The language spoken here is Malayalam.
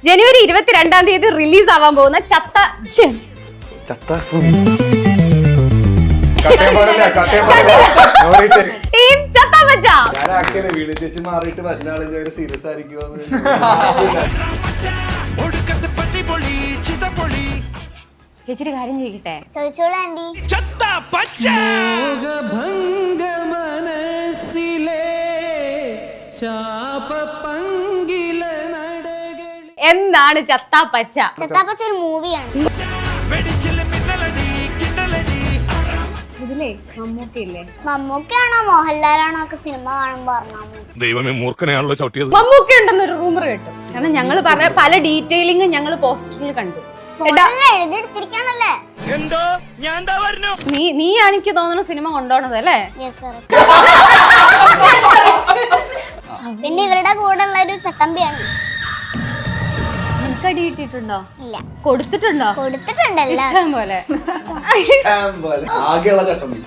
ജനുവരി 22-ാം തീയതി റിലീസ് ആവാൻ പോകുന്ന ടീം ചത്തപ്പച്ച. ചേച്ചി മാറിയിട്ട് മറ്റൊരാളെ സീരിയസ് ആയിരിക്കുമോ? ചേച്ചിയുടെ കാര്യം ചോദിക്കട്ടെ? ചോദിച്ചോളൂ ആന്റി. എന്താണ് ചത്താപ്പച്ച? ചത്താപ്പച്ച ഒരു മൂവിയാണ്. ഇതിലേ മമ്മൂക്കയില്ലേ? മമ്മൂക്കയാണോ മോഹൻലാലാണോ ഒക്കെ സിനിമ കാണുമ്പോ പറഞ്ഞാൽ ദൈവമേ മൂർഖനെയാണല്ലോ ചവിട്ടിയത്. മമ്മൂക്ക ഉണ്ടെന്നൊരു റൂമർ കേട്ടു. കാരണം ഞങ്ങള് പറഞ്ഞ പല ഡീറ്റെയിലിംഗ് ഞങ്ങൾ പോസ്റ്ററിൽ കണ്ടു. എഴുതിയെടുത്തിരിക്കാണല്ലേ? നീ എനിക്ക് തോന്നുന്നു സിനിമ കൊണ്ടുപോണത് അല്ലേ? പിന്നെ ഇവരുടെ കൂടെ ഉള്ള ഒരു ചട്ടമ്പിയാണ്. നിനക്ക് അടി കിട്ടിയിട്ടുണ്ടോ? ഇല്ല. കൊടുത്തിട്ടുണ്ടോ? കൊടുത്തിട്ടുണ്ടല്ലോ ഇഷ്ടം പോലെ. ആകെയുള്ള ചട്ടമ്പി.